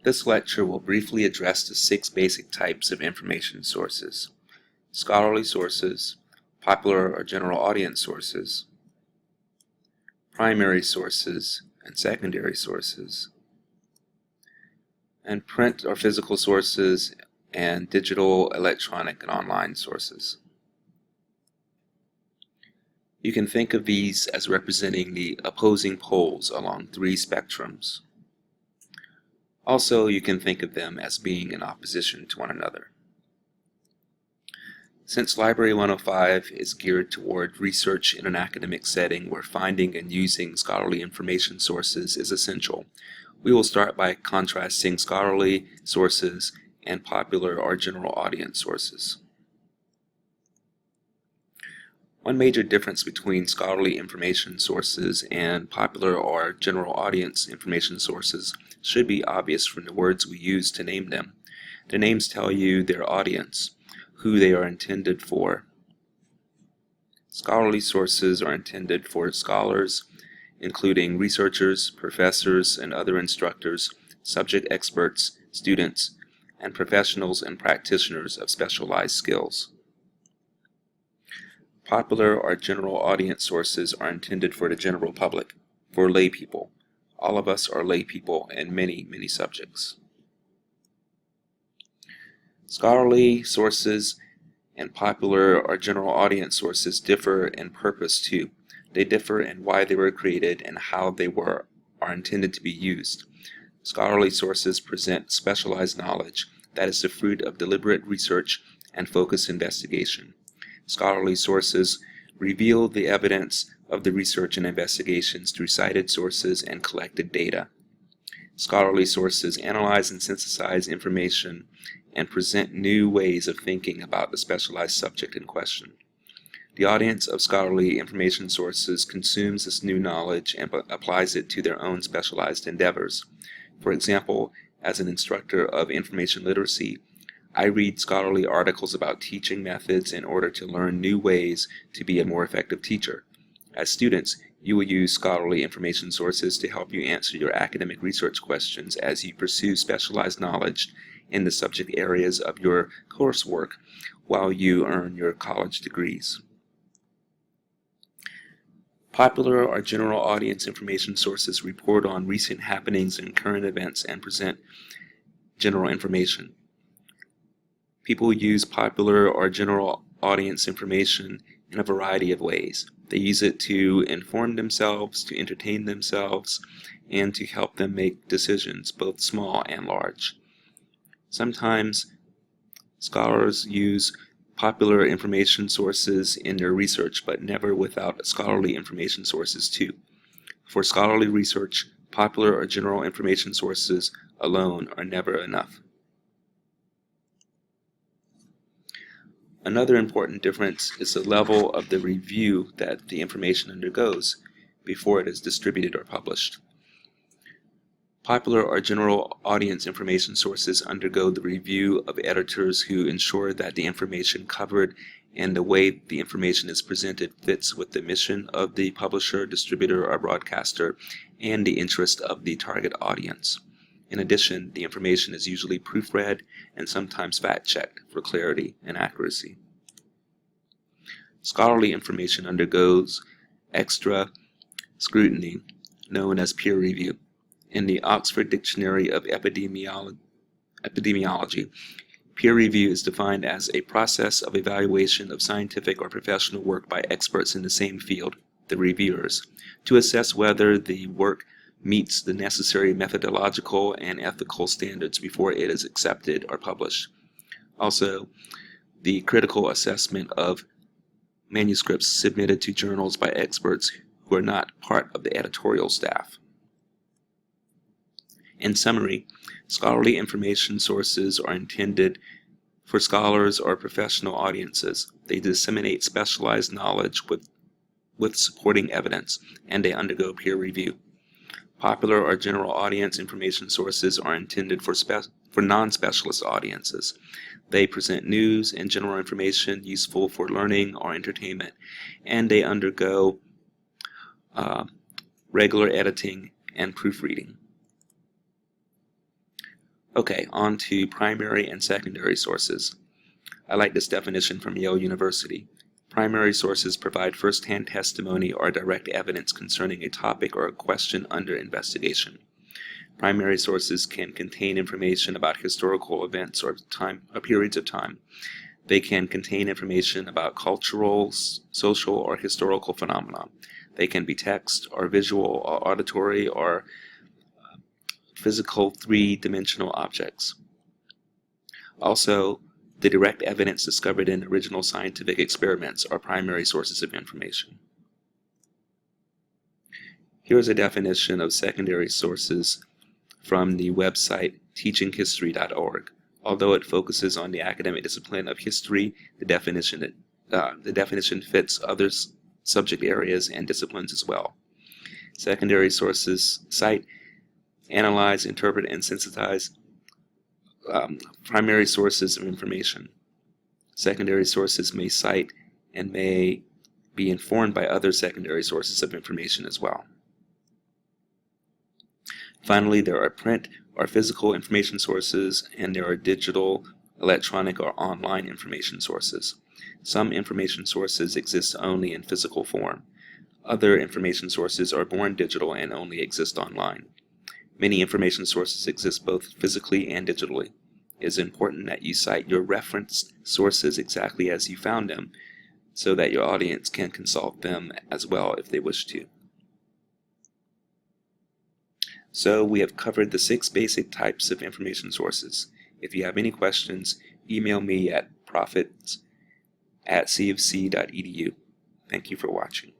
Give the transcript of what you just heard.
This lecture will briefly address the 6 basic types of information sources: scholarly sources, popular or general audience sources, primary sources and secondary sources, and print or physical sources and digital, electronic, and online sources. You can think of these as representing the opposing poles along 3 spectrums. Also, you can think of them as being in opposition to one another. Since Library 105 is geared toward research in an academic setting where finding and using scholarly information sources is essential, we will start by contrasting scholarly sources and popular or general audience sources. One major difference between scholarly information sources and popular or general audience information sources should be obvious from the words we use to name them. The names tell you their audience, who they are intended for. Scholarly sources are intended for scholars, including researchers, professors, and other instructors, subject experts, students, and professionals and practitioners of specialized skills. Popular or general audience sources are intended for the general public, for lay people. All of us are lay people in many, many subjects. Scholarly sources and popular or general audience sources differ in purpose too. They differ in why they were created and how they are intended to be used. Scholarly sources present specialized knowledge that is the fruit of deliberate research and focused investigation. Scholarly sources reveal the evidence of the research and investigations through cited sources and collected data. Scholarly sources analyze and synthesize information and present new ways of thinking about the specialized subject in question. The audience of scholarly information sources consumes this new knowledge and applies it to their own specialized endeavors. For example, as an instructor of information literacy, I read scholarly articles about teaching methods in order to learn new ways to be a more effective teacher. As students, you will use scholarly information sources to help you answer your academic research questions as you pursue specialized knowledge in the subject areas of your coursework while you earn your college degrees. Popular or general audience information sources report on recent happenings and current events and present general information. People use popular or general audience information in a variety of ways. They use it to inform themselves, to entertain themselves, and to help them make decisions, both small and large. Sometimes scholars use popular information sources in their research, but never without scholarly information sources too. For scholarly research, popular or general information sources alone are never enough. Another important difference is the level of the review that the information undergoes before it is distributed or published. Popular or general audience information sources undergo the review of editors who ensure that the information covered and the way the information is presented fits with the mission of the publisher, distributor, or broadcaster and the interest of the target audience. In addition, the information is usually proofread and sometimes fact-checked for clarity and accuracy. Scholarly information undergoes extra scrutiny, known as peer review. In the Oxford Dictionary of Epidemiology, peer review is defined as a process of evaluation of scientific or professional work by experts in the same field, the reviewers, to assess whether the work meets the necessary methodological and ethical standards before it is accepted or published. Also, the critical assessment of manuscripts submitted to journals by experts who are not part of the editorial staff. In summary, scholarly information sources are intended for scholars or professional audiences. They disseminate specialized knowledge with supporting evidence, and they undergo peer review. Popular or general audience information sources are intended for non-specialist audiences. They present news and general information useful for learning or entertainment, and they undergo regular editing and proofreading. Okay, on to primary and secondary sources. I like this definition from Yale University. Primary sources provide first-hand testimony or direct evidence concerning a topic or a question under investigation. Primary sources can contain information about historical events or periods of time. They can contain information about cultural, social, or historical phenomena. They can be text or visual or auditory or physical three-dimensional objects. Also, the direct evidence discovered in original scientific experiments are primary sources of information. Here is a definition of secondary sources from the website teachinghistory.org. Although it focuses on the academic discipline of history, the definition fits other subject areas and disciplines as well. Secondary sources cite, analyze, interpret, and synthesize primary sources of information. Secondary sources may cite and may be informed by other secondary sources of information as well. Finally, there are print or physical information sources, and there are digital, electronic, or online information sources. Some information sources exist only in physical form. Other information sources are born digital and only exist online. Many information sources exist both physically and digitally. It is important that you cite your reference sources exactly as you found them, so that your audience can consult them as well if they wish to. So we have covered the 6 basic types of information sources. If you have any questions, email me at profits@cofc.edu. Thank you for watching.